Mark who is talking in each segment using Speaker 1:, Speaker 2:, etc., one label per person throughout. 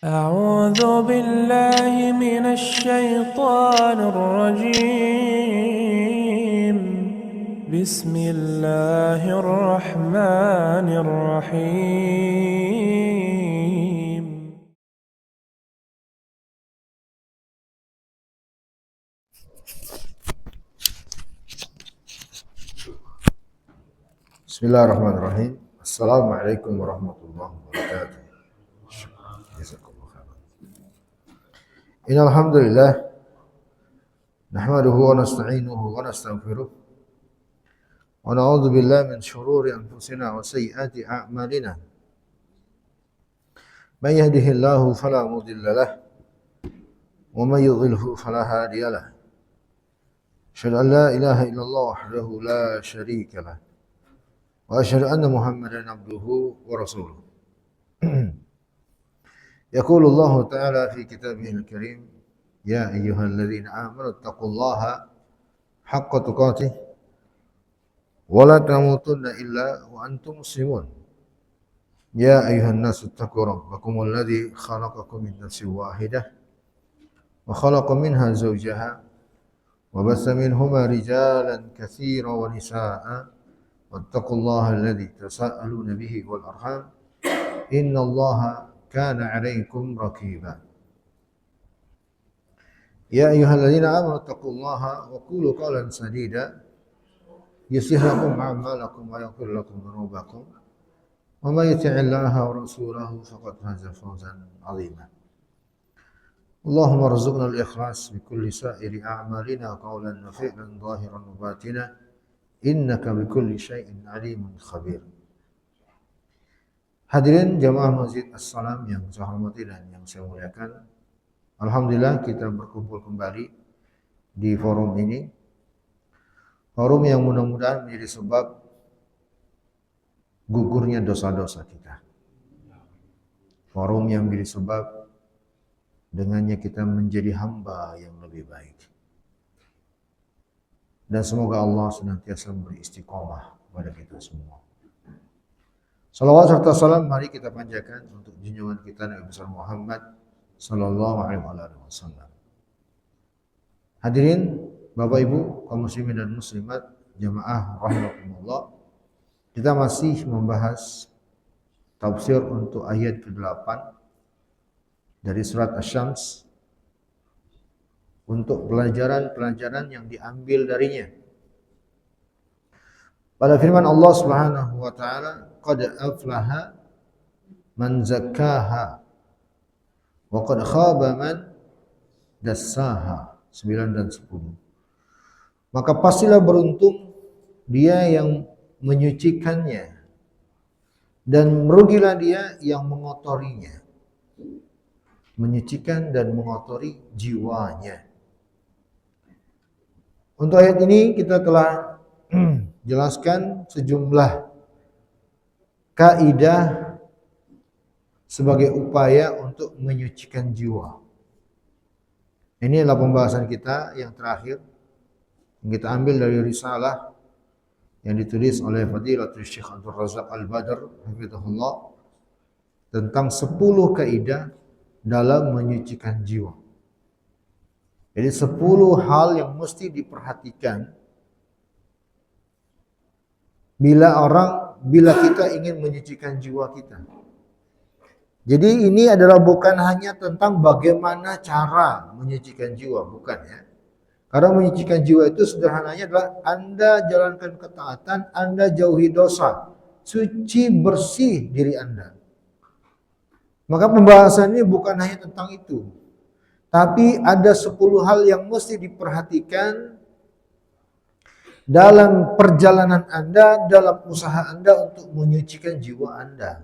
Speaker 1: أعوذ بالله من الشيطان الرجيم بسم الله الرحمن الرحيم
Speaker 2: Bismillahirrahmanirrahim. Assalamualaikum warahmatullahi wabarakatuh. Jazakallahu khairan. Innal hamdalillah nahmaduhu wa nasta'inuhu wa nastaghfiruh wa na'udzu billahi min shururi anfusina wa sayyiati a'malina. Man yahdihillahu fala mudilla lahu wa man yudlilhu fala hadiya lahu. Asyhadu an la ilaha illallah wahdahu la syarika lahu wa asyhadu anna Muhammadan abduhu wa rasuluh. يقول الله تعالى في كتابه الكريم يا أيها الذين آمنوا اتقوا الله حق تقاته ولا تموتن إلا وأنتم مسلمون يا أيها الناس اتقوا ربكم الذي خلقكم من نفس واحدة وخلق منها زوجها وبث منهما رجالا كثيرا ونساء واتقوا الله الذي تساءلون به والأرحام إن الله كان عليكم رقيبا يا أيها الذين آمنوا اتقوا الله وقولوا قولا سديدا يصلح لكم أعمالكم ويغفر لكم ذنوبكم ومن يطع الله ورسوله فقد فاز فوزا عظيما اللهم ارزقنا الإخلاص بكل سائر أعمالنا قولا وفعلا ظاهرا وباطنا إنك بكل شيء عليم خبير. Hadirin jamaah Masjid As-Salam yang saya hormati dan yang saya muliakan. Alhamdulillah kita berkumpul kembali di forum ini. Forum yang mudah-mudahan menjadi sebab gugurnya dosa-dosa kita. Forum yang menjadi sebab dengannya kita menjadi hamba yang lebih baik. Dan semoga Allah senantiasa memberi istiqomah kepada kita semua. Salawat serta salam mari kita panjatkan untuk junjungan kita Nabi besar Muhammad sallallahu alaihi wasallam. Hadirin Bapak Ibu kaum muslimin dan muslimat jamaah rahimakumullah. Kita masih membahas tafsir untuk ayat ke-8 dari surat Asy-Syams untuk pelajaran-pelajaran yang diambil darinya. Pada firman Allah Subhanahu wa taala, qad aflaha man zakkaha wa qad khaba man dassaha 9 dan 10. Maka pastilah beruntung dia yang menyucikannya dan merugilah dia yang mengotorinya. Menyucikan dan mengotori jiwanya. Untuk ayat ini kita telah jelaskan sejumlah kaidah sebagai upaya untuk menyucikan jiwa. Ini adalah pembahasan kita yang terakhir yang kita ambil dari risalah yang ditulis oleh Fadilatul Syekh Abdul Razak Al-Badr hafizahullah tentang 10 kaidah dalam menyucikan jiwa. Jadi 10 hal yang mesti diperhatikan bila kita ingin menyucikan jiwa kita. Jadi ini adalah bukan hanya tentang bagaimana cara menyucikan jiwa, bukan ya. Karena menyucikan jiwa itu sederhananya adalah Anda jalankan ketaatan, Anda jauhi dosa, suci bersih diri Anda. Maka pembahasannya bukan hanya tentang itu. Tapi ada 10 hal yang mesti diperhatikan dalam perjalanan Anda, dalam usaha Anda untuk menyucikan jiwa Anda.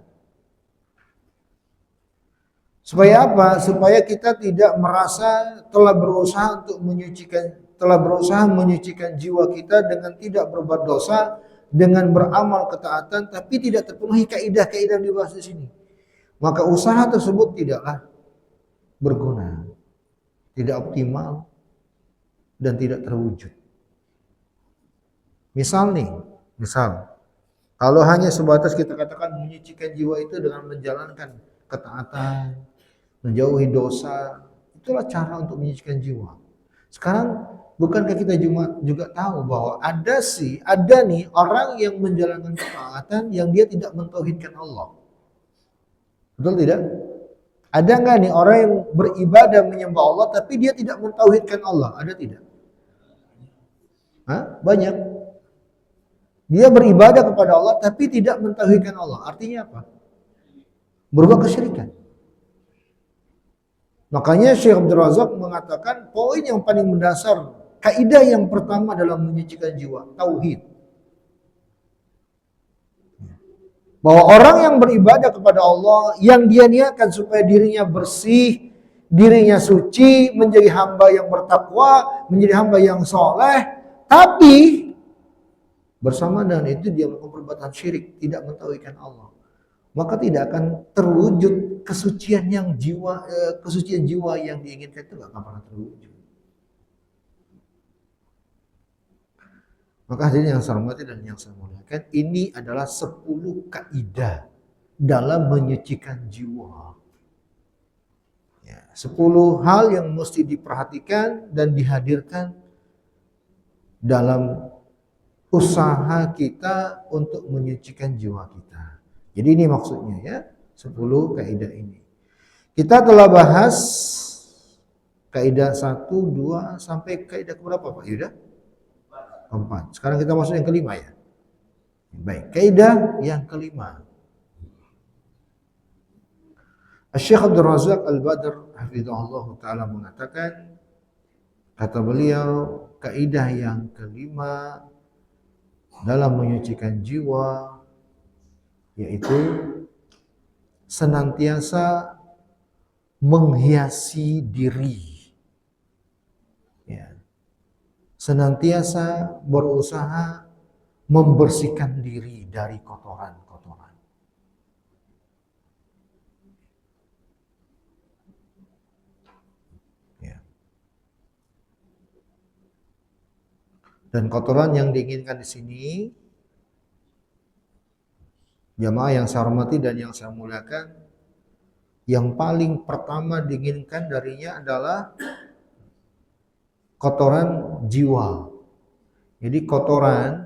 Speaker 2: Supaya apa? Supaya kita tidak merasa telah berusaha menyucikan jiwa kita dengan tidak berbuat dosa, dengan beramal ketaatan, tapi tidak terpenuhi kaidah-kaidah yang dibahas di sini. Maka usaha tersebut tidaklah berguna, tidak optimal, dan tidak terwujud. Misal, kalau hanya sebatas kita katakan menyucikan jiwa itu dengan menjalankan ketaatan, menjauhi dosa. Itulah cara untuk menyucikan jiwa. Sekarang bukankah kita juga tahu bahwa ada nih orang yang menjalankan ketaatan yang dia tidak mentauhidkan Allah. Betul tidak? Ada nggak nih orang yang beribadah menyembah Allah tapi dia tidak mentauhidkan Allah? Ada tidak? Hah? Banyak. Dia beribadah kepada Allah tapi tidak mentauhidkan Allah. Artinya apa? Berbuat kesyirikan. Makanya Syekh Abdul Razak mengatakan poin yang paling mendasar, kaidah yang pertama dalam menyucikan jiwa, tauhid. Bahwa orang yang beribadah kepada Allah, yang dia niatkan supaya dirinya bersih, dirinya suci, menjadi hamba yang bertakwa, menjadi hamba yang soleh, tapi bersama dengan itu dia melakukan perbuatan syirik, tidak mentauhidkan Allah, maka tidak akan terwujud kesucian jiwa yang diinginkan itu, nggak akan pernah terwujud. Maka hadirin yang saya hormati dan yang saya muliakan, ini adalah 10 kaidah dalam menyucikan jiwa. Ya, 10 hal yang mesti diperhatikan dan dihadirkan dalam usaha kita untuk menyucikan jiwa kita. Jadi ini maksudnya ya, 10 kaidah ini. Kita telah bahas kaidah 1, 2 sampai kaidah keberapa Pak Yuda? 4. Sekarang kita masuk yang kelima ya. Baik, kaidah yang kelima. Syekh Abdul Razak Al-Badr hafizahullah taala mengatakan, kata beliau, kaidah yang kelima dalam menyucikan jiwa yaitu senantiasa menghiasi diri. Ya. Senantiasa berusaha membersihkan diri dari kotoran-kotoran. Ya. Dan kotoran yang diinginkan di sini, jamaah yang saya hormati dan yang saya muliakan, yang paling pertama diinginkan darinya adalah kotoran jiwa. Jadi kotoran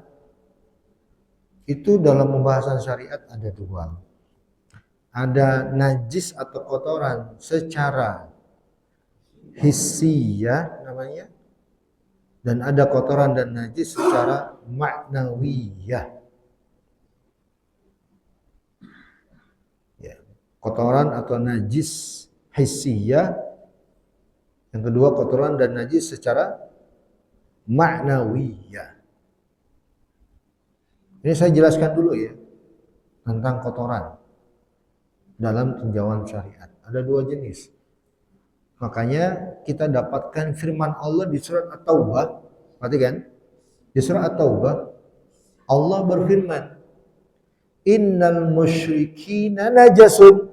Speaker 2: itu dalam pembahasan syariat ada 2. Ada najis atau kotoran secara hissiyah namanya, dan ada kotoran dan najis secara ma'nawiyah. Ya, kotoran atau najis hissiyah. Yang kedua kotoran dan najis secara ma'nawiyah. Ini saya jelaskan dulu ya tentang kotoran dalam tinjauan syariat. Ada 2 jenis. Makanya kita dapatkan firman Allah di surat At-Taubah. Perhatikan, di surat At-Taubah Allah berfirman, "Innal musyrikina najasun."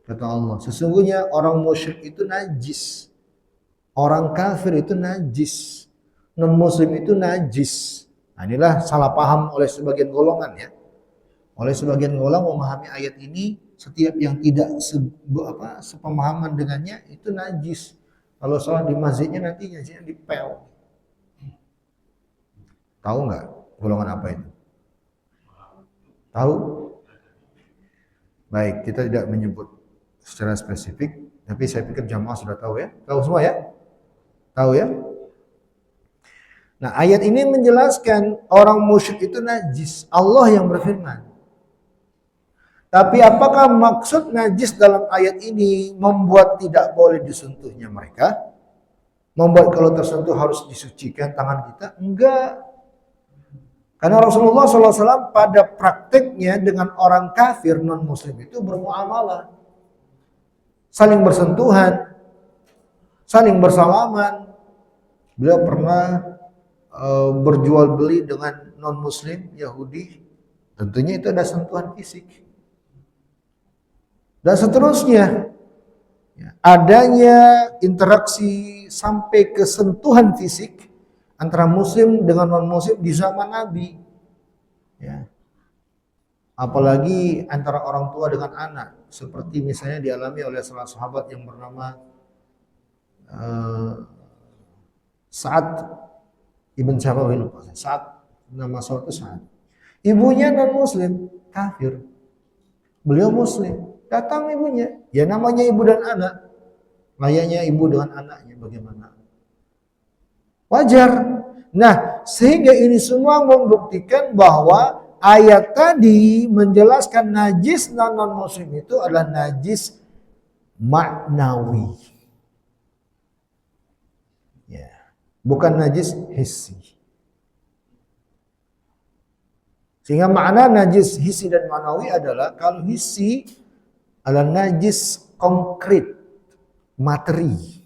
Speaker 2: Kata Allah, sesungguhnya orang musyrik itu najis. Orang kafir itu najis, non-muslim itu najis. Nah, inilah salah paham oleh sebagian golongan ya. Oleh sebagian golongan memahami ayat ini, setiap yang tidak sepemahaman dengannya itu najis. Kalau sholat di masjidnya nanti najisnya dipel. Tahu nggak golongan apa itu? Tahu? Baik, kita tidak menyebut secara spesifik, tapi saya pikir jamaah sudah tahu ya. Tahu semua ya? Tahu ya? Nah, ayat ini menjelaskan orang musyrik itu najis. Allah yang berfirman. Tapi apakah maksud najis dalam ayat ini membuat tidak boleh disentuhnya mereka? Membuat kalau tersentuh harus disucikan tangan kita? Enggak. Karena Rasulullah SAW pada prakteknya dengan orang kafir non-muslim itu bermuamalah. Saling bersentuhan, saling bersalaman. Beliau pernah berjual beli dengan non-muslim Yahudi. Tentunya itu ada sentuhan fisik. Dan seterusnya. Adanya interaksi sampai ke sentuhan fisik antara muslim dengan non-muslim di zaman Nabi. Ya. apalagi antara orang tua dengan anak, seperti misalnya dialami oleh salah sahabat yang bernama Sa'ad ibn Syabawih, lupa Sa'ad, nama sahabat itu Sa'ad. Ibunya non muslim, kafir. Beliau muslim, datang ibunya, ya namanya ibu dan anak, layaknya ibu dengan anaknya bagaimana? Wajar. Nah, sehingga ini semua membuktikan bahwa ayat tadi menjelaskan najis non-muslim itu adalah najis maknawi. Ya, bukan najis hissi. Sehingga makna najis hissi dan maknawi adalah, kalau hissi adalah najis konkret, materi.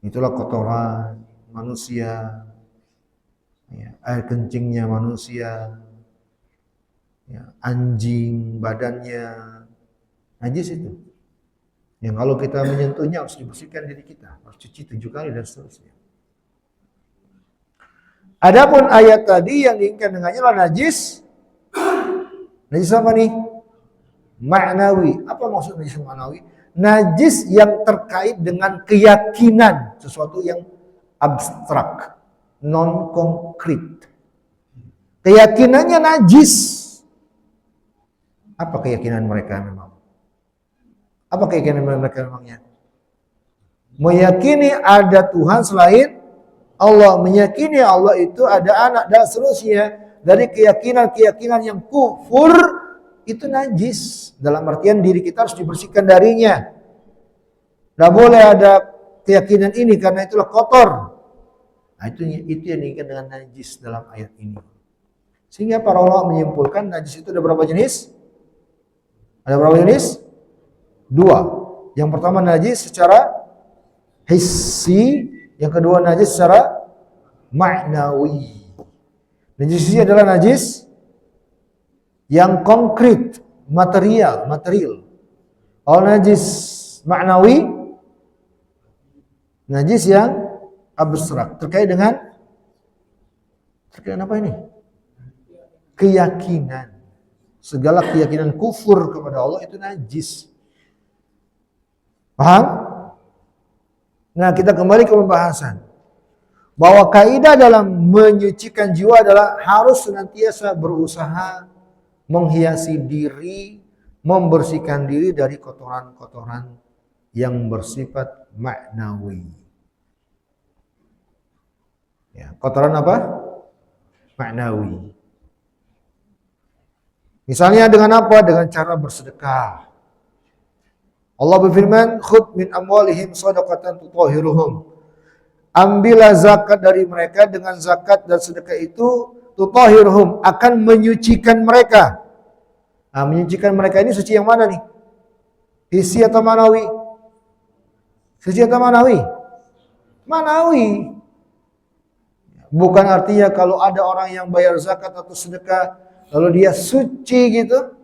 Speaker 2: Itulah kotoran manusia, ya, air kencingnya manusia, ya, anjing badannya, najis itu. Yang kalau kita menyentuhnya harus dibersihkan diri kita, harus cuci 7 kali dan seterusnya. Adapun ayat tadi yang diinginkan dengannya adalah najis. Najis apa nih? Maknawi. Apa maksud najis maknawi? Najis yang terkait dengan keyakinan, sesuatu yang abstrak, non konkret. Keyakinannya najis. Apa keyakinan mereka memang? Apa keyakinan mereka memangnya? Meyakini ada Tuhan selain Allah, meyakini Allah itu ada anak dan seterusnya. Dari keyakinan-keyakinan yang kufur itu najis. Dalam artian diri kita harus dibersihkan darinya. Tidak boleh ada keyakinan ini karena itulah kotor. Nah, itu yang diinginkan dengan najis dalam ayat ini. Sehingga para ulama menyimpulkan najis itu ada berapa jenis? Ada berapa jenis? 2. Yang pertama najis secara hissi, yang kedua najis secara maknawi. Najis hissi adalah najis yang konkret, material. Kalau najis maknawi, najis yang abstrak, terkait dengan apa ini? Keyakinan. Segala keyakinan kufur kepada Allah itu najis. Paham? Nah, kita kembali ke pembahasan bahwa kaidah dalam menyucikan jiwa adalah harus senantiasa berusaha menghiasi diri, membersihkan diri dari kotoran-kotoran yang bersifat maknawi. Ya, kotoran apa? Maknawi. Misalnya dengan apa? Dengan cara bersedekah. Allah berfirman, "Khudh min amwalihim shadaqatan tutahhiruhum." Ambillah zakat dari mereka, dengan zakat dan sedekah itu tutahhiruhum, akan menyucikan mereka. Nah, menyucikan mereka ini suci yang mana nih? Hissi atau manawi? Suci atau manawi? Manawi. Bukan artinya kalau ada orang yang bayar zakat atau sedekah lalu dia suci gitu,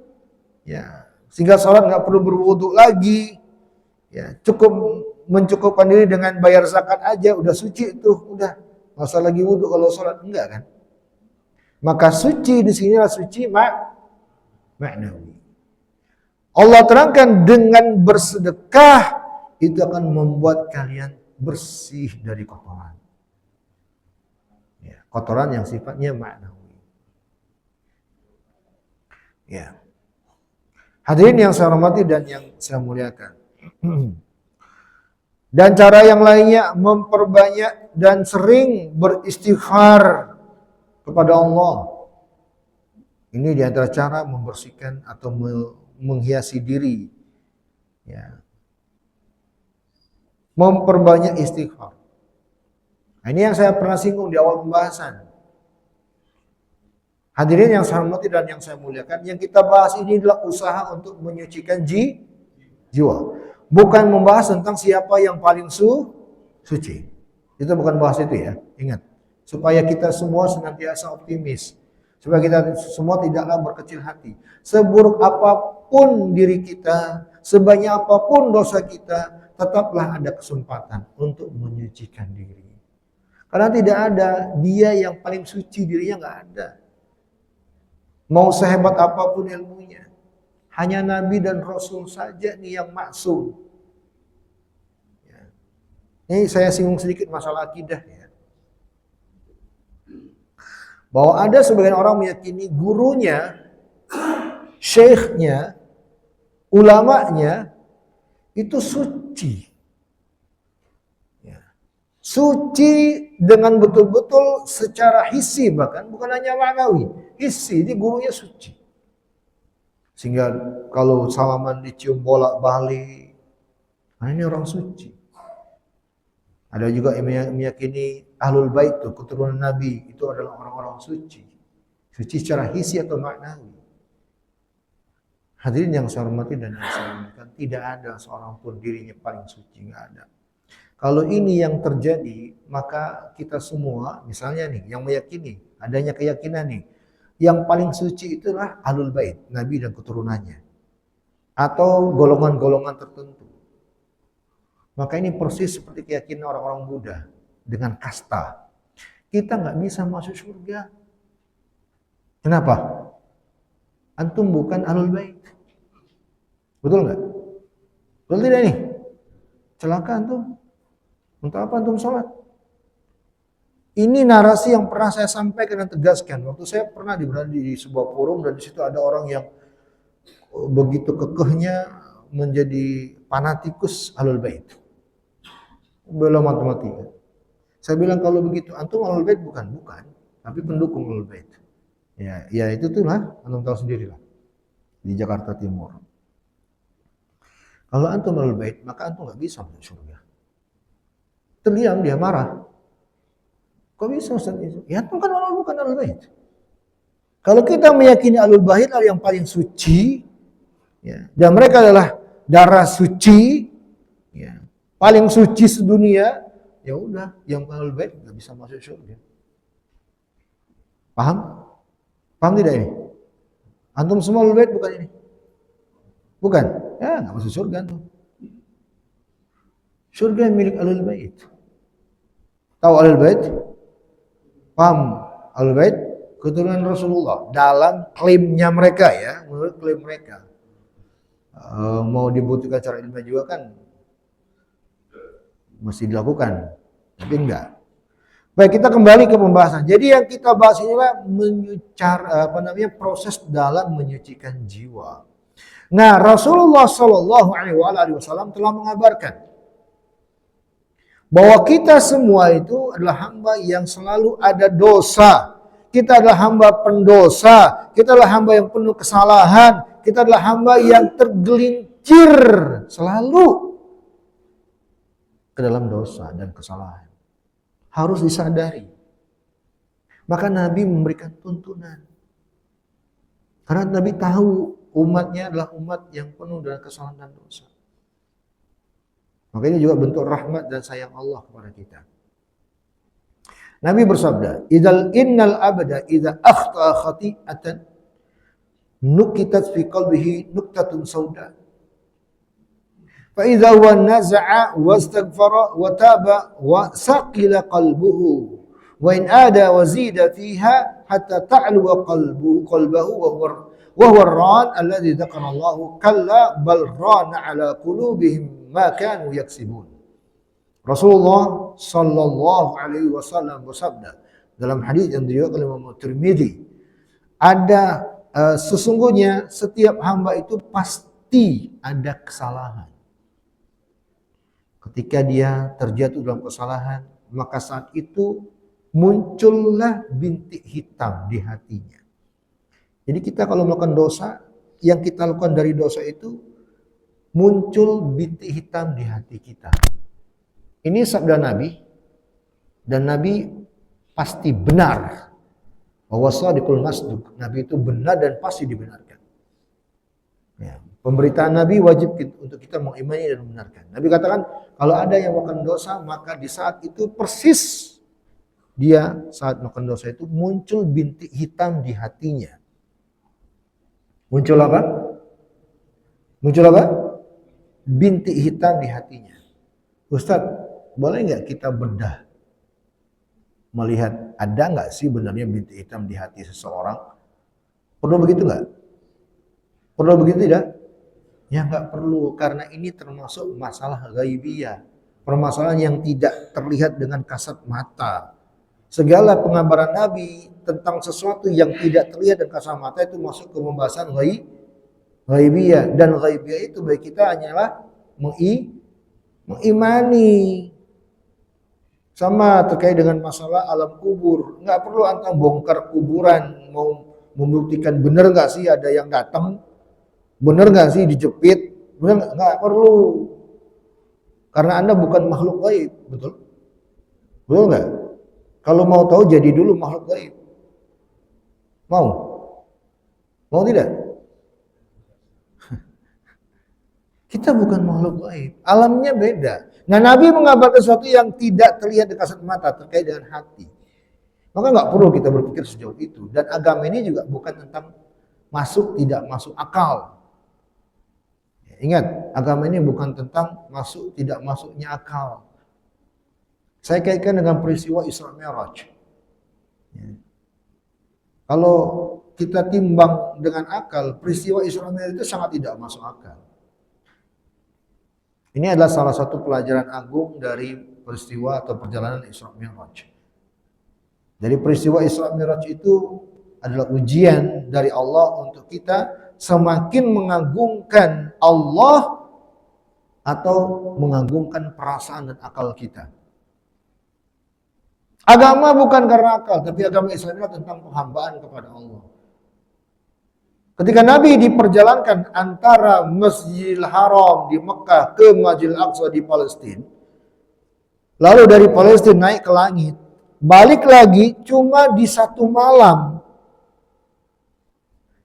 Speaker 2: ya, sehingga sholat nggak perlu berwudu lagi, ya, cukup mencukupkan diri dengan bayar zakat aja udah suci itu, udah nggak usah lagi wudu kalau sholat, enggak kan? Maka suci di sinilah suci maknawi. Allah terangkan dengan bersedekah itu akan membuat kalian bersih dari kotoran, ya, kotoran yang sifatnya maknawi. Ya. Hadirin yang saya hormati dan yang saya muliakan. Dan cara yang lainnya memperbanyak dan sering beristighfar kepada Allah. Ini di antara cara membersihkan atau menghiasi diri. Ya. Memperbanyak istighfar. Nah, ini yang saya pernah singgung di awal pembahasan. Hadirin yang saya hormati dan yang saya muliakan, yang kita bahas ini adalah usaha untuk menyucikan jiwa. Bukan membahas tentang siapa yang paling suci. Itu bukan bahas itu ya, ingat. Supaya kita semua senantiasa optimis. Supaya kita semua tidaklah berkecil hati. Seburuk apapun diri kita, sebanyak apapun dosa kita, tetaplah ada kesempatan untuk menyucikan diri. Karena tidak ada dia yang paling suci, dirinya nggak ada. Mau sehebat apapun ilmunya, hanya Nabi dan Rasul saja nih yang maksum. Ya. Ini saya singgung sedikit masalah akidah ya. Bahwa ada sebagian orang meyakini gurunya, syekhnya, ulamanya itu suci. Ya. Suci dengan betul-betul secara hissi, bahkan bukan hanya ma'nawi. Hissi, ini gurunya suci. Sehingga kalau salaman dicium bolak-balik, nah ini orang suci. Ada juga yang meyakini ahlul bait itu keturunan Nabi itu adalah orang-orang suci. Suci secara hissi atau maknawi. Hadirin yang saya hormati dan yang saya muliakan, tidak ada seorang pun dirinya paling suci, nggak ada. Kalau ini yang terjadi, maka kita semua, misalnya nih, yang meyakini adanya keyakinan nih, yang paling suci itulah ahlul bait, Nabi dan keturunannya, atau golongan-golongan tertentu. Maka ini persis seperti keyakinan orang-orang Buddha dengan kasta. Kita nggak bisa masuk surga. Kenapa? Antum bukan ahlul bait. Betul nggak? Betul tidak nih? Celaka antum. Untuk apa antum sholat? Ini narasi yang pernah saya sampaikan dan tegaskan. Waktu saya pernah berada di sebuah forum dan di situ ada orang yang begitu kekehnya menjadi fanatikus ahlul bait. Bela mati-mati. Saya bilang kalau begitu antum ahlul bait bukan, tapi pendukung ahlul bait. Ya itu tuh lah, antum tahu sendiri lah. Di Jakarta Timur. Kalau antum ahlul bait, maka antum nggak bisa masuk surga. Terdiam, dia marah. Kok bisa Ustaz itu? Ya antum kan orang bukan ahlul bait. Kalau kita meyakini ahlul bait adalah yang paling suci, ya, dan mereka adalah darah suci, ya, paling suci sedunia, ya udah, yang ahlul bait nggak bisa masuk surga. Paham? Paham tidak ini? Antum semua ahlul bait bukan ini? Bukan? Ya nggak masuk surga antum. Surga milik ahlul bait. Tahu ahlul bait? Paham ahlul bait? Keturunan Rasulullah dalam klaimnya mereka ya, menurut klaim mereka. Mau dibuktikan secara ilmiah juga kan mesti dilakukan, tapi enggak. Baik, kita kembali ke pembahasan. Jadi yang kita bahas ini proses dalam menyucikan jiwa. Nah, Rasulullah Shallallahu Alaihi Wasallam telah mengabarkan bahwa kita semua itu adalah hamba yang selalu ada dosa. Kita adalah hamba pendosa. Kita adalah hamba yang penuh kesalahan. Kita adalah hamba yang tergelincir selalu ke dalam dosa dan kesalahan. Harus disadari. Maka Nabi memberikan tuntunan. Karena Nabi tahu umatnya adalah umat yang penuh dengan kesalahan dan dosa. Maka ini juga bentuk rahmat dan sayang Allah kepada kita. Nabi bersabda, innal abda idza akhta'a khati'atan nukitat fi qalbihi nuktatun sauda. Fa idza huwa naza'a wastaghfara wa taba wa saqila qalbuhu wa in ada wa zida fiha hatta ta'lu qalbahu wa huwa ar-ran alladhi dzakara Allah kalla bal rana ala qulubihim ma kanu yaksibun. Rasulullah Sallallahu Alaihi Wasallam bersabda dalam hadis yang diriwayatkan oleh Imam Tirmidzi, ada sesungguhnya setiap hamba itu pasti ada kesalahan. Ketika dia terjatuh dalam kesalahan, maka saat itu muncullah bintik hitam di hatinya. Jadi kita kalau melakukan dosa, yang kita lakukan dari dosa itu muncul bintik hitam di hati kita. Ini sabda Nabi, dan Nabi pasti benar. Bahwa shadiqul masduq, Nabi itu benar dan pasti dibenarkan. Ya, pemberitaan Nabi wajib untuk kita mengimani dan membenarkan. Nabi katakan, kalau ada yang melakukan dosa, maka di saat itu persis dia saat melakukan dosa itu muncul bintik hitam di hatinya. Muncul apa? Muncul apa? Bintik hitam di hatinya. Ustaz, boleh nggak kita bedah melihat ada nggak sih benarnya bintik hitam di hati seseorang? Perlu begitu nggak? Perlu begitu tidak? Ya nggak perlu, karena ini termasuk masalah ghaibiyah. Permasalahan yang tidak terlihat dengan kasat mata. Segala pengabaran Nabi tentang sesuatu yang tidak terlihat dengan kasat mata itu masuk ke pembahasan ghaibiyah. Dan ghaibiyah itu bagi kita hanyalah mengimani. Sama terkait dengan masalah alam kubur. Nggak perlu antum bongkar kuburan, mau membuktikan benar nggak sih ada yang datang, benar nggak sih dijepit, benar nggak perlu. Karena Anda bukan makhluk gaib, betul? Betul nggak? Kalau mau tahu jadi dulu makhluk gaib. Mau? Mau tidak? Kita bukan makhluk gaib, alamnya beda. Nah, Nabi mengabarkan sesuatu yang tidak terlihat dengan kasat mata terkait dengan hati. Maka nggak perlu kita berpikir sejauh itu. Dan agama ini juga bukan tentang masuk tidak masuk akal. Ingat, agama ini bukan tentang masuk tidak masuknya akal. Saya kaitkan dengan peristiwa Isra Mi'raj. Kalau kita timbang dengan akal, peristiwa Isra Mi'raj itu sangat tidak masuk akal. Ini adalah salah satu pelajaran agung dari peristiwa atau perjalanan Isra Mi'raj. Dari peristiwa Isra Mi'raj itu adalah ujian dari Allah untuk kita semakin mengagungkan Allah atau mengagungkan perasaan dan akal kita. Agama bukan karena akal, tapi agama Islam adalah tentang penghambaan kepada Allah. Ketika Nabi diperjalankan antara Masjidil Haram di Mekah ke Masjidil Aqsa di Palestina, lalu dari Palestina naik ke langit, balik lagi cuma di satu malam.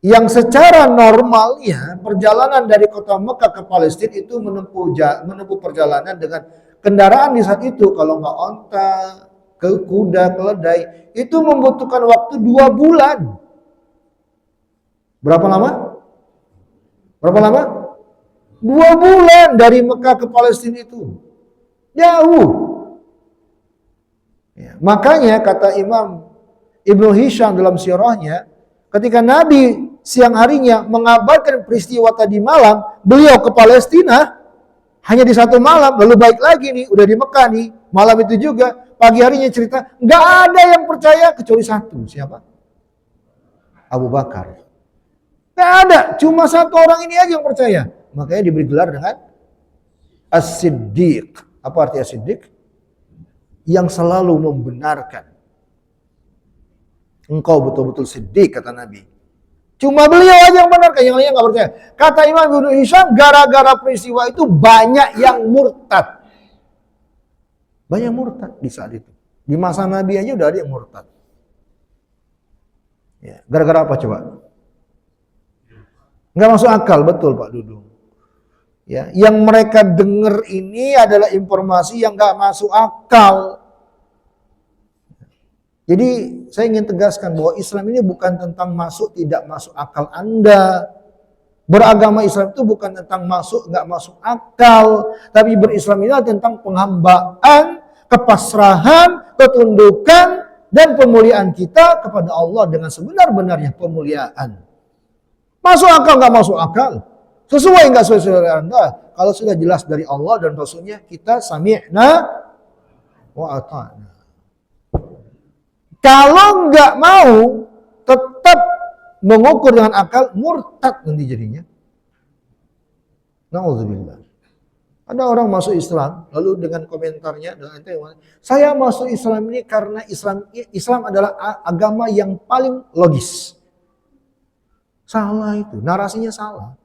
Speaker 2: Yang secara normalnya perjalanan dari kota Mekah ke Palestina itu menempuh perjalanan dengan kendaraan di saat itu, kalau nggak onta, ke kuda, keledai, itu membutuhkan waktu 2 bulan. Berapa lama? Berapa lama? 2 bulan dari Mekah ke Palestina itu. Jauh. Ya, makanya kata Imam Ibnu Hisham dalam sirahnya, ketika Nabi siang harinya mengabarkan peristiwa tadi malam, beliau ke Palestina hanya di satu malam, lalu balik lagi nih, udah di Mekah nih, malam itu juga, pagi harinya cerita, nggak ada yang percaya kecuali satu, siapa? Abu Bakar. Nggak ada, cuma satu orang ini aja yang percaya. Makanya diberi gelar dengan As-Siddiq. Apa arti As-Siddiq? Yang selalu membenarkan. Engkau betul-betul siddiq, kata Nabi. Cuma beliau aja yang benarkan, yang lainnya nggak percaya. Kata Imam Ibnu Hisham, gara-gara peristiwa itu banyak yang murtad. Banyak murtad di saat itu. Di masa Nabi aja udah ada yang murtad. Ya, gara-gara apa coba? Nggak masuk akal, betul Pak Dudung. Ya, yang mereka dengar ini adalah informasi yang nggak masuk akal. Jadi saya ingin tegaskan bahwa Islam ini bukan tentang masuk tidak masuk akal Anda. Beragama Islam itu bukan tentang masuk nggak masuk akal, tapi berislam ini adalah tentang penghambaan, kepasrahan, ketundukan, dan pemuliaan kita kepada Allah dengan sebenar-benarnya pemuliaan. Masuk akal nggak masuk akal, sesuai nggak sesuai Anda. Kalau sudah jelas dari Allah dan Rasulnya, kita sami'na wa ata'na. Kalau nggak mau, tetap mengukur dengan akal, murtad nanti jadinya. Na'udzubillah. Ada orang masuk Islam, lalu dengan komentarnya, saya masuk Islam ini karena Islam adalah agama yang paling logis. Salah itu, narasinya salah.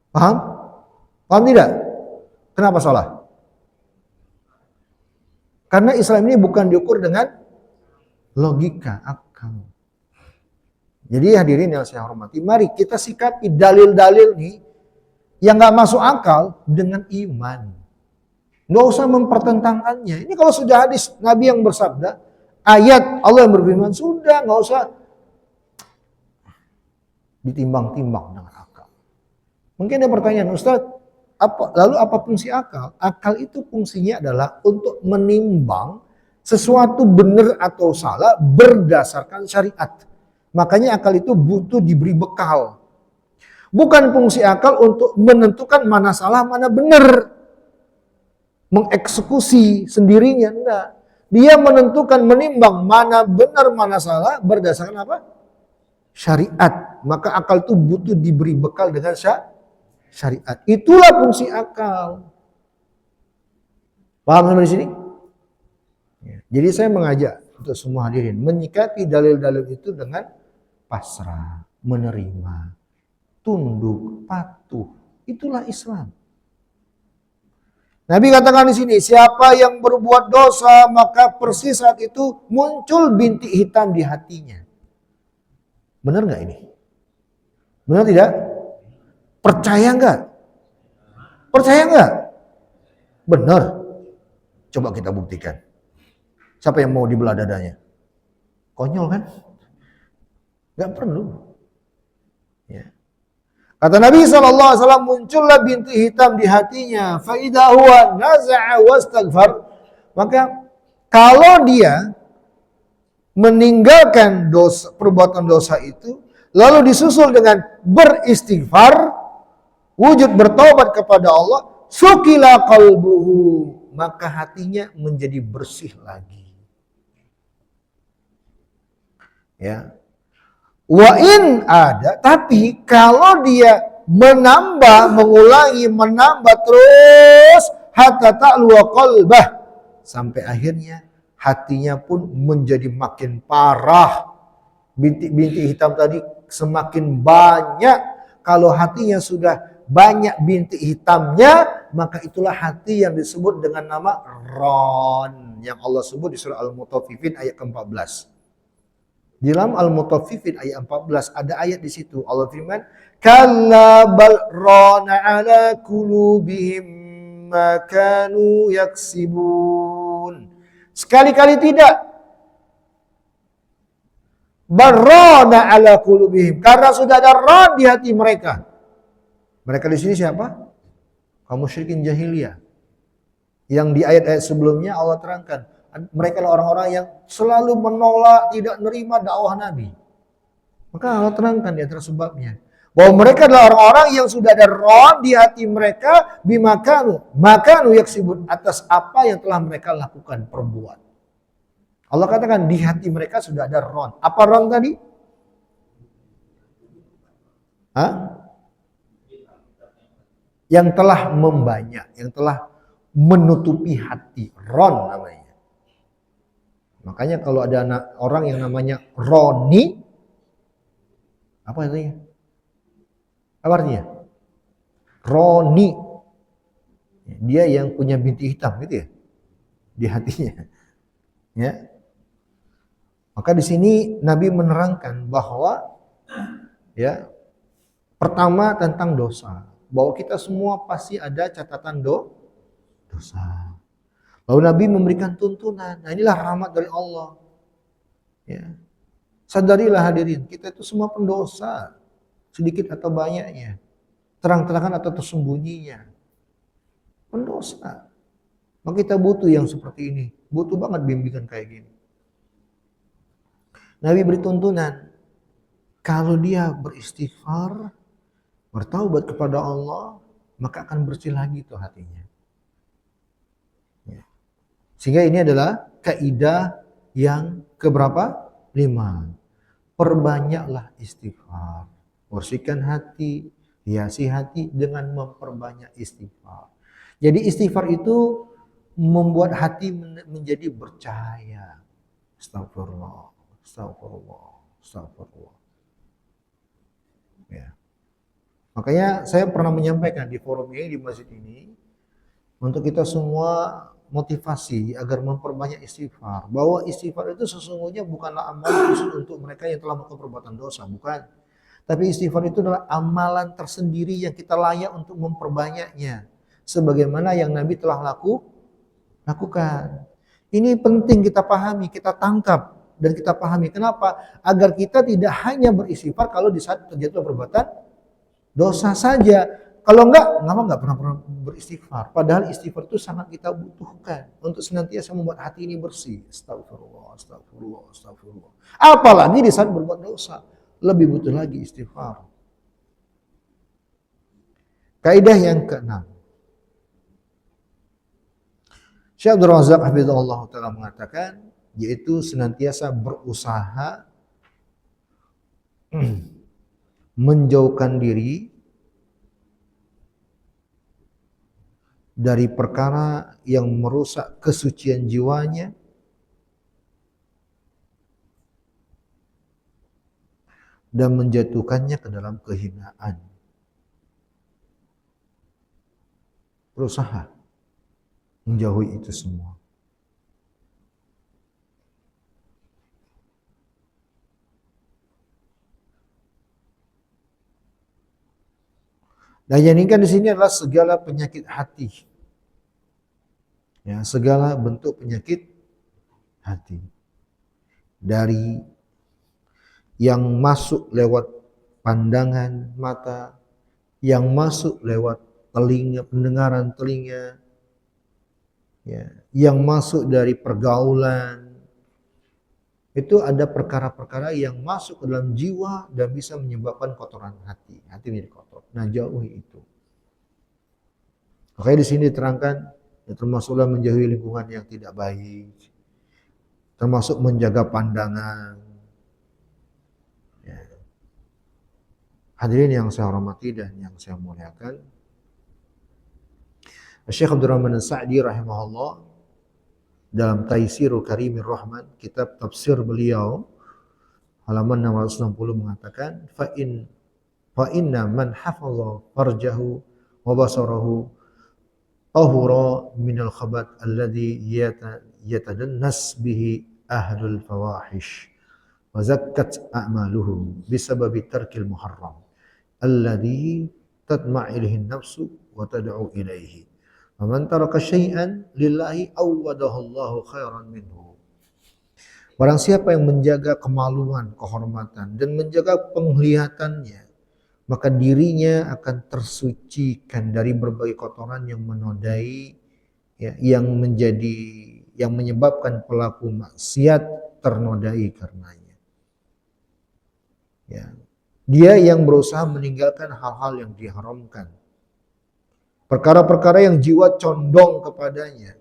Speaker 2: Paham? Paham tidak? Kenapa salah? Karena Islam ini bukan diukur dengan logika, akal. Jadi hadirin yang saya hormati, mari kita sikapi dalil-dalil nih yang gak masuk akal dengan iman. Gak usah mempertentangkannya. Ini kalau sudah hadis Nabi yang bersabda, ayat Allah yang berfirman, sudah gak usah ditimbang-timbang dengan akal. Mungkin ada pertanyaan, Ustaz, lalu apa fungsi akal? Akal itu fungsinya adalah untuk menimbang sesuatu benar atau salah berdasarkan syariat. Makanya akal itu butuh diberi bekal. Bukan fungsi akal untuk menentukan mana salah, mana benar. Mengeksekusi sendirinya, enggak. Dia menentukan, menimbang mana benar, mana salah berdasarkan apa? Syariat. Maka akal itu butuh diberi bekal dengan syariat. Itulah fungsi akal. Paham sampai di sini? Jadi saya mengajak untuk semua hadirin menyikapi dalil-dalil itu dengan pasrah, menerima, tunduk, patuh. Itulah Islam. Nabi katakan di sini, siapa yang berbuat dosa maka persis saat itu muncul bintik hitam di hatinya. Benar nggak ini? Benar tidak? Percaya nggak? Percaya nggak? Benar. Coba kita buktikan. Siapa yang mau dibelah dadanya? Konyol kan? Nggak perlu. Ya. Kata Nabi SAW, muncullah bintik hitam di hatinya. Faidah huwa naza'a wastaghfar. Maka kalau dia meninggalkan dosa, perbuatan dosa itu, lalu disusul dengan beristighfar, wujud bertaubat kepada Allah, sukila qalbuhu, maka hatinya menjadi bersih lagi. Ya. Wa in ada, tapi kalau dia menambah, mengulangi, menambah terus hatta ta'luwa qalbah, sampai akhirnya hatinya pun menjadi makin parah. Bintik-bintik hitam tadi semakin banyak. Kalau hatinya sudah banyak bintik hitamnya, maka itulah hati yang disebut dengan nama ron, yang Allah sebut di surah Al-Mutaffifin ayat ke-14. Di dalam Al-Mutaffifin ayat 14 ada ayat di situ Allah firman, kalla bal rana ala qulubihim ma kanu yaksibun. Sekali-kali tidak. Barrana ala qulubihim, karena sudah ada ron di hati mereka. Mereka di sini siapa? Kaum musyrikin jahiliyah. Yang di ayat-ayat sebelumnya Allah terangkan, mereka adalah orang-orang yang selalu menolak, tidak menerima dakwah Nabi. Maka Allah terangkan di antara sebabnya, bahwa mereka adalah orang-orang yang sudah ada ron di hati mereka, bimakanu yaksibun, atas apa yang telah mereka lakukan, perbuat. Allah katakan di hati mereka sudah ada ron. Apa ron tadi? Hah? Yang telah membanyak, yang telah menutupi hati, ron namanya. Makanya kalau ada orang yang namanya Roni, apa artinya? Apa artinya? Roni, dia yang punya bintik hitam gitu ya, di hatinya. Ya. Maka di sini Nabi menerangkan bahwa ya, pertama tentang dosa, bahwa kita semua pasti ada catatan dosa. Lalu Nabi memberikan tuntunan. Nah, inilah rahmat dari Allah. Ya. Sadarilah hadirin, kita itu semua pendosa, sedikit atau banyaknya, terang-terangan atau tersembunyinya, pendosa. Maka kita butuh yang seperti ini, butuh banget bimbingan kayak gini. Nabi beri tuntunan, kalau dia beristighfar, bertaubat kepada Allah, maka akan bersih lagi tuh hatinya. Ya. Sehingga ini adalah kaidah yang keberapa? 5. Perbanyaklah istighfar. Bersihkan hati, hiasi hati dengan memperbanyak istighfar. Jadi istighfar itu membuat hati menjadi bercahaya. Astagfirullah. Astagfirullah, astagfirullah. Ya. Makanya saya pernah menyampaikan di forum ini, di masjid ini, untuk kita semua motivasi agar memperbanyak istighfar. Bahwa istighfar itu sesungguhnya bukanlah amalan khusus untuk mereka yang telah melakukan perbuatan dosa, bukan. Tapi istighfar itu adalah amalan tersendiri yang kita layak untuk memperbanyaknya. Sebagaimana yang Nabi telah lakukan. Ini penting kita pahami, kita tangkap. Dan kita pahami. Kenapa? Agar kita tidak hanya beristighfar kalau di saat terjadi perbuatan dosa saja. Kalau nggak pernah beristighfar. Padahal istighfar itu sangat kita butuhkan untuk senantiasa membuat hati ini bersih. Astagfirullah, astagfirullah, astagfirullah. Apalagi di saat berbuat dosa, lebih butuh lagi istighfar. Kaidah yang keenam. Syekh Abdul Razak Hafizahullah Ta'ala mengatakan, yaitu senantiasa berusaha menjauhkan diri dari perkara yang merusak kesucian jiwanya dan menjatuhkannya ke dalam kehinaan. Berusaha menjauhi itu semua. Dan yang diinginkan di sini adalah segala penyakit hati. Ya, segala bentuk penyakit hati. Dari yang masuk lewat pandangan mata, yang masuk lewat telinga, pendengaran telinga, ya, yang masuk dari pergaulan. Itu ada perkara-perkara yang masuk ke dalam jiwa dan bisa menyebabkan kotoran hati. Hati menjadi kotor. Nah, jauhi itu. Makanya di sini diterangkan, ya, termasuklah menjauhi lingkungan yang tidak baik, termasuk menjaga pandangan. Ya. Hadirin yang saya hormati dan yang saya muliakan, Syekh Abdul Rahman As-Sa'di rahimahullah dalam Taisirul Karimir Rahman, kitab tafsir beliau, halaman 660 mengatakan, fa inna man hafadha farjahu wa basarahu tahura minal khabath alladhi yatadannas bihi ahlul fawahish wa zakkat a'maluhu bisababi tarkil muharram alladhi tatma'iluhin nafsu wa tad'u ilaihi. Faman taraka syai'an lillahi awwadahu Allahu khairan minhu. Barang siapa yang menjaga kemaluan, kehormatan dan menjaga penglihatannya, maka dirinya akan tersucikan dari berbagai kotoran yang menodai, ya, yang menyebabkan pelaku maksiat ternodai karenanya. Ya. Dia yang berusaha meninggalkan hal-hal yang diharamkan. Perkara-perkara yang jiwa condong kepadanya,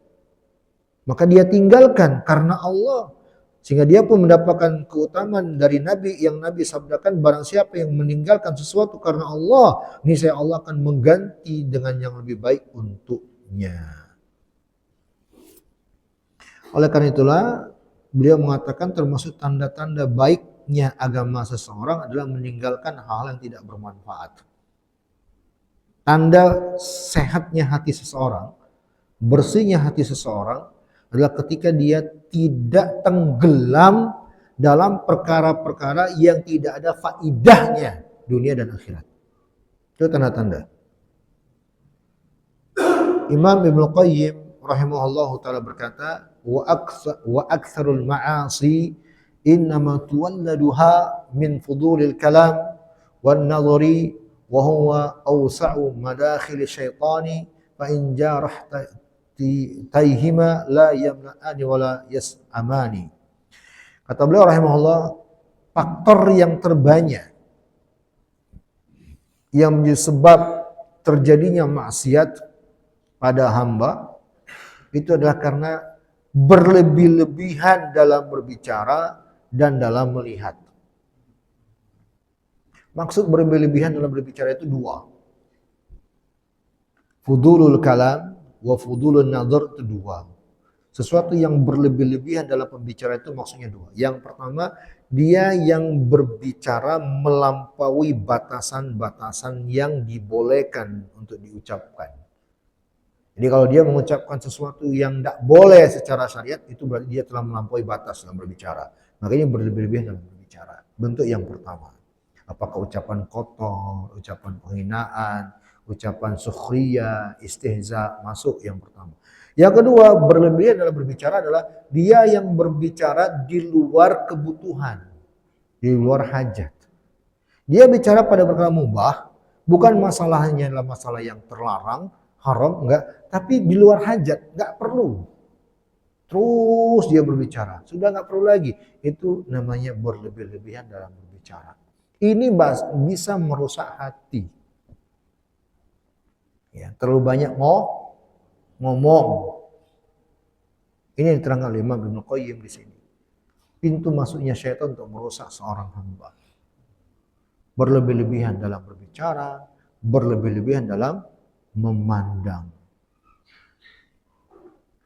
Speaker 2: maka dia tinggalkan karena Allah. Sehingga dia pun mendapatkan keutamaan dari Nabi yang Nabi sabdakan, barang siapa yang meninggalkan sesuatu karena Allah, niscaya Allah akan mengganti dengan yang lebih baik untuknya. Oleh karena itulah, beliau mengatakan termasuk tanda-tanda baiknya agama seseorang adalah meninggalkan hal yang tidak bermanfaat. Tanda sehatnya hati seseorang, bersihnya hati seseorang adalah ketika dia tidak tenggelam dalam perkara-perkara yang tidak ada faidahnya dunia dan akhirat. Itu tanda-tanda. Imam Ibnu Qayyim rahimahullahu taala berkata, wa aktsarul ma'asi innama tuwalladuha min fudulil kalam wan nadhari wa huwa awsa'u madakhil syaitani fa in jarahta taihima la yamna'ani wa la yas'amani. Kata beliau rahimahullah, faktor yang terbanyak yang menjadi sebab terjadinya maksiat pada hamba itu adalah karena berlebih-lebihan dalam berbicara dan dalam melihat. Maksud berlebih-lebihan dalam berbicara itu dua. Fudulul kalam wa fudulun nadhar itu dua. Sesuatu yang berlebih-lebihan dalam pembicara itu maksudnya dua. Yang pertama, dia yang berbicara melampaui batasan-batasan yang dibolehkan untuk diucapkan. Jadi kalau dia mengucapkan sesuatu yang tidak boleh secara syariat, itu berarti dia telah melampaui batas dalam berbicara. Makanya berlebih-lebihan dalam berbicara. Bentuk yang pertama. Apakah ucapan kotor, ucapan penghinaan, ucapan sukhriyah, istihza, masuk yang pertama. Yang kedua, berlebihan dalam berbicara adalah dia yang berbicara di luar kebutuhan, di luar hajat. Dia bicara pada perkara mubah, Bukan masalahnya adalah masalah yang terlarang, haram, enggak. Tapi di luar hajat, enggak perlu. Terus dia berbicara, sudah enggak perlu lagi. Itu namanya berlebih-lebihan dalam berbicara. Ini bisa merusak hati. Ya, terlalu banyak ngomong. Ini yang diterangkan oleh Imam Ibnu Qayyim di sini. Pintu masuknya syaitan untuk merusak seorang hamba. Berlebih-lebihan dalam berbicara, berlebih-lebihan dalam memandang.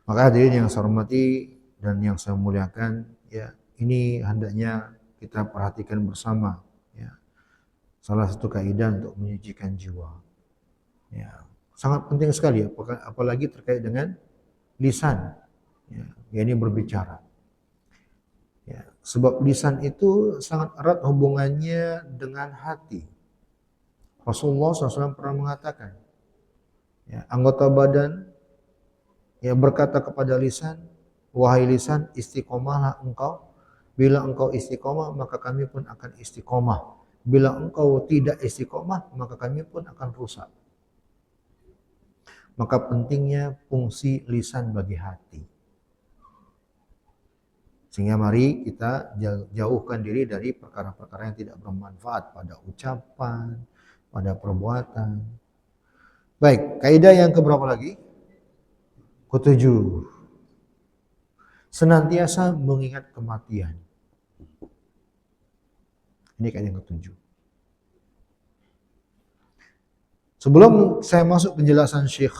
Speaker 2: Maka hadirin yang saya hormati dan yang saya muliakan, ya, ini hendaknya kita perhatikan bersama, ya. Salah satu kaidah untuk menyucikan jiwa. Ya, sangat penting sekali, apalagi terkait dengan lisan, ya, yakni berbicara. Ya, sebab lisan itu sangat erat hubungannya dengan hati. Rasulullah SAW pernah mengatakan, ya, anggota badan ya berkata kepada lisan, wahai lisan, istiqomahlah engkau. Bila engkau istiqomah, maka kami pun akan istiqomah. Bila engkau tidak istiqomah, maka kami pun akan rusak. Maka pentingnya fungsi lisan bagi hati. Sehingga mari kita jauhkan diri dari perkara-perkara yang tidak bermanfaat pada ucapan, pada perbuatan. Baik, kaidah yang keberapa lagi? Ketujuh. Senantiasa mengingat kematian. Ini kaidah yang ketujuh. Sebelum saya masuk penjelasan Syekh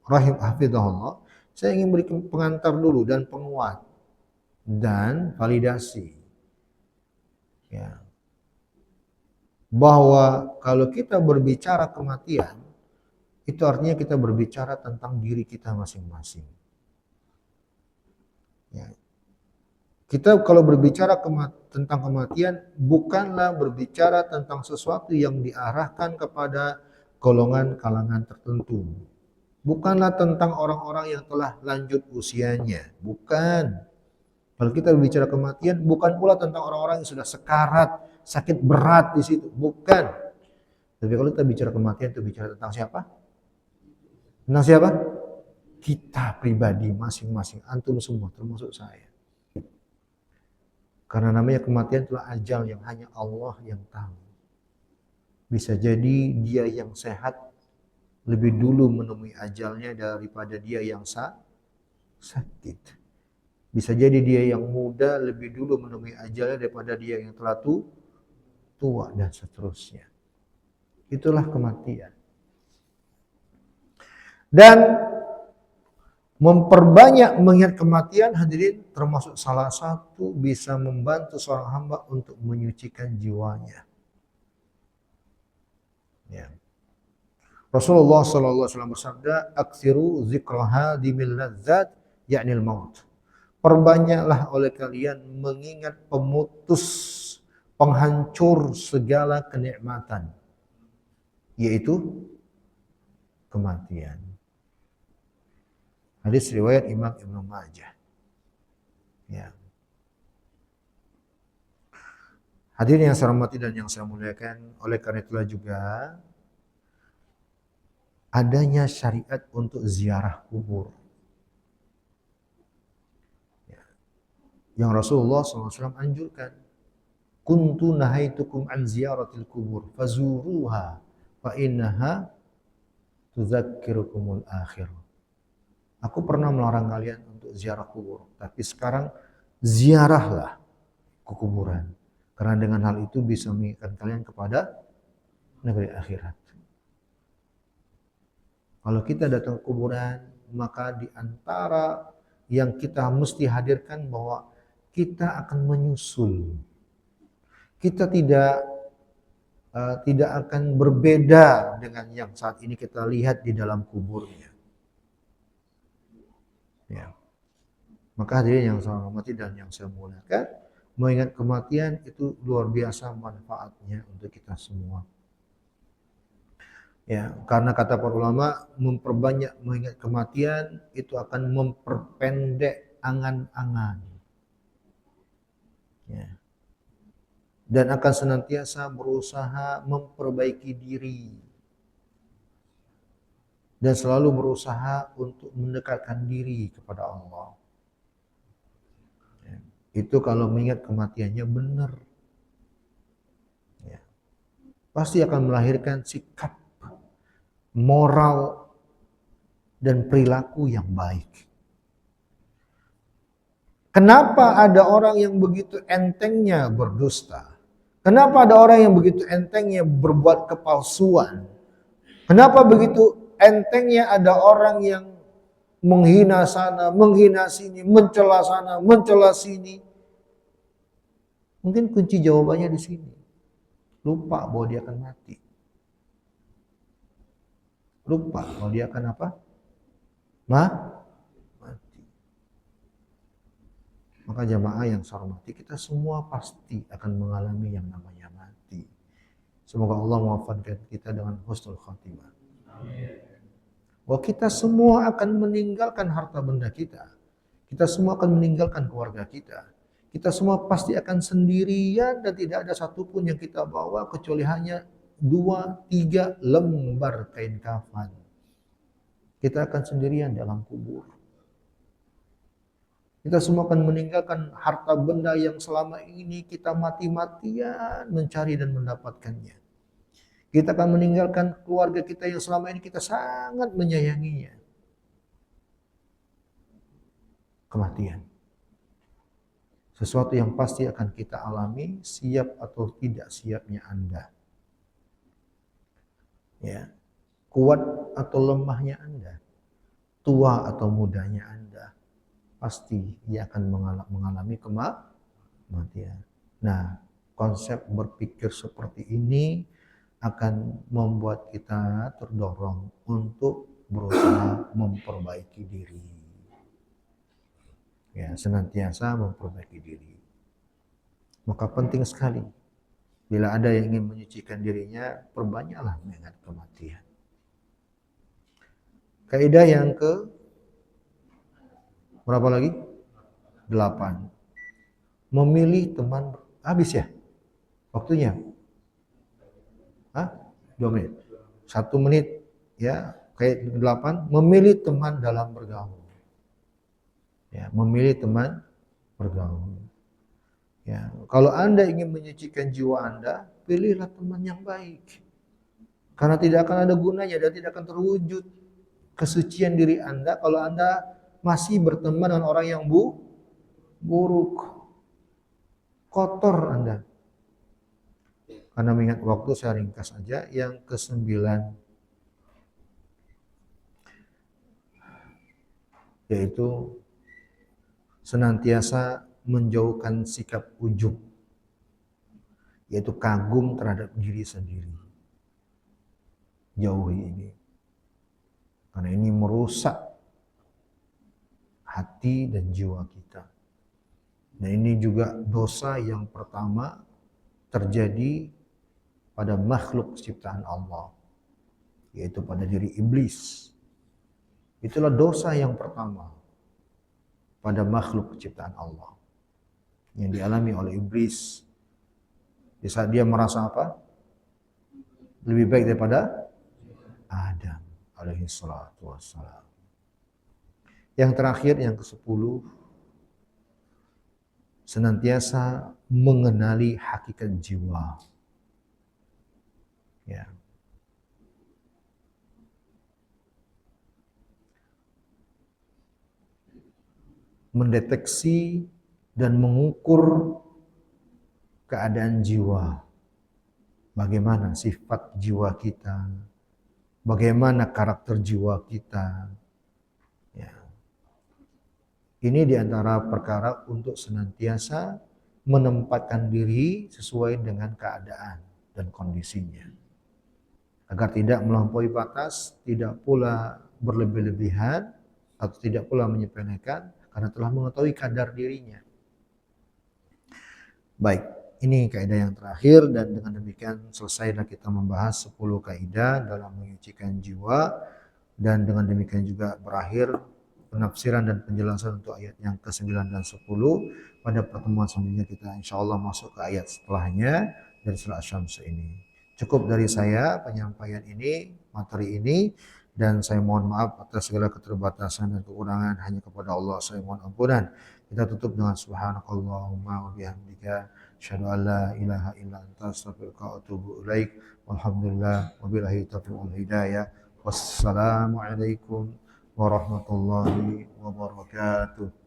Speaker 2: Rahim Hafizahullah, saya ingin beri pengantar dulu dan penguat dan validasi, ya, bahwa kalau kita berbicara kematian, itu artinya kita berbicara tentang diri kita masing-masing. Ya. Kita kalau berbicara tentang kematian, bukanlah berbicara tentang sesuatu yang diarahkan kepada golongan kalangan tertentu. Bukanlah tentang orang-orang yang telah lanjut usianya, bukan. Kalau kita berbicara kematian, bukan pula tentang orang-orang yang sudah sekarat, sakit berat di situ, bukan. Tapi kalau kita bicara kematian, itu bicara tentang siapa? Tentang siapa? Kita pribadi masing-masing, antum semua, termasuk saya. Karena namanya kematian itulah ajal yang hanya Allah yang tahu. Bisa jadi dia yang sehat lebih dulu menemui ajalnya daripada dia yang sakit. Bisa jadi dia yang muda lebih dulu menemui ajalnya daripada dia yang telah tua dan seterusnya. Itulah kematian. Dan memperbanyak mengingat kematian, hadirin, termasuk salah satu bisa membantu seorang hamba untuk menyucikan jiwanya. Ya. Rasulullah SAW bersabda, "Aktsiru zikraha dimil ladzat ya'nil maut." Perbanyaklah oleh kalian mengingat pemutus, penghancur segala kenikmatan, yaitu kematian. Hadis riwayat Imam Ibnu Majah. Ya. Hadirin yang saya hormati dan yang saya muliakan, oleh karena itulah juga adanya syariat untuk ziarah kubur. Yang Rasulullah SAW anjurkan, kuntu nahaitukum an ziyaratil kubur fazuruha fa innaha tudzakkirukumul akhir. Aku pernah melarang kalian untuk ziarah kubur, tapi sekarang ziarahlah ke kuburan, karena dengan hal itu bisa mengingatkan kalian kepada negeri akhirat. Kalau kita datang ke kuburan, maka di antara yang kita mesti hadirkan bahwa kita akan menyusul. Kita tidak akan berbeda dengan yang saat ini kita lihat di dalam kuburnya. Ya. Maka hadirin yang saya hormati dan yang saya muliakan, mengingat kematian itu luar biasa manfaatnya untuk kita semua. Ya, karena kata para ulama, memperbanyak mengingat kematian itu akan memperpendek angan-angan. Ya. dan akan senantiasa berusaha memperbaiki diri dan selalu berusaha untuk mendekatkan diri kepada Allah. Itu kalau mengingat kematiannya benar. Ya. Pasti akan melahirkan sikap, moral, dan perilaku yang baik. Kenapa ada orang yang begitu entengnya berdusta? Kenapa ada orang yang begitu entengnya berbuat kepalsuan? Kenapa begitu entengnya ada orang yang menghina sana, menghina sini, mencela sana, mencela sini? Mungkin kunci jawabannya di sini. Lupa bahwa dia akan mati. Lupa bahwa dia akan apa? Mati. Maka jamaah yang saya hormati, kita semua pasti akan mengalami yang namanya mati. Semoga Allah mewafatkan kita dengan husnul khatimah. Bahwa kita semua akan meninggalkan harta benda kita. Kita semua akan meninggalkan keluarga kita. Kita semua pasti akan sendirian dan tidak ada satupun yang kita bawa kecuali hanya 2-3 lembar kain kafan. Kita akan sendirian dalam kubur. Kita semua akan meninggalkan harta benda yang selama ini kita mati-matian mencari dan mendapatkannya. Kita akan meninggalkan keluarga kita yang selama ini kita sangat menyayanginya. Kematian. Sesuatu yang pasti akan kita alami, siap atau tidak siapnya Anda. Ya. Kuat atau lemahnya Anda. Tua atau mudanya Anda. Pasti dia akan mengalami kematian. Nah, konsep berpikir seperti ini akan membuat kita terdorong untuk berusaha memperbaiki diri. Ya, senantiasa memperbaiki diri. Maka penting sekali bila ada yang ingin menyucikan dirinya, perbanyaklah mengingat kematian. Kaidah yang ke berapa lagi? 8. Memilih teman. Habis ya? Waktunya? 2 menit. 1 menit ya. Kayak 8. Memilih teman dalam bergaul. Ya, memilih teman bergaul. Ya, kalau Anda ingin menyucikan jiwa Anda, pilihlah teman yang baik. Karena tidak akan ada gunanya dan tidak akan terwujud kesucian diri Anda kalau Anda masih berteman dengan orang yang buruk. Kotor Anda. Karena mengingat waktu saya ringkas saja. Yang ke-9. Yaitu senantiasa menjauhkan sikap ujub. Yaitu kagum terhadap diri sendiri. Jauhi ini. Karena ini merusak hati dan jiwa kita. Dan ini juga dosa yang pertama terjadi pada makhluk ciptaan Allah. Yaitu pada diri iblis. Itulah dosa yang pertama pada makhluk ciptaan Allah. Yang dialami oleh iblis. Di saat dia merasa apa? Lebih baik daripada Adam alaihi salatu wassalam. Yang terakhir, yang ke-10, senantiasa mengenali hakikat jiwa. Ya. Mendeteksi dan mengukur keadaan jiwa. Bagaimana sifat jiwa kita, bagaimana karakter jiwa kita. Ya. Ini diantara perkara untuk senantiasa menempatkan diri sesuai dengan keadaan dan kondisinya. Agar tidak melampaui batas, tidak pula berlebih-lebihan, atau tidak pula menyepelekan, karena telah mengetahui kadar dirinya. Baik, ini kaidah yang terakhir dan dengan demikian selesailah kita membahas 10 kaidah dalam menyucikan jiwa dan dengan demikian juga berakhir penafsiran dan penjelasan untuk ayat yang ke-9 dan 10. Pada pertemuan selanjutnya kita insyaallah masuk ke ayat setelahnya dari surah Asy-Syams ini. Cukup dari saya penyampaian ini, materi ini, dan saya mohon maaf atas segala keterbatasan dan kekurangan. Hanya kepada Allah saya mohon ampunan. Kita tutup dengan subhanakallahumma wa bihamdika asyhadu an la ilaha illa anta astaghfiruka wa atubu ilaik. Walhamdulillah wabillahi taufiq wal hidayah. Wassalamualaikum warahmatullahi wabarakatuh.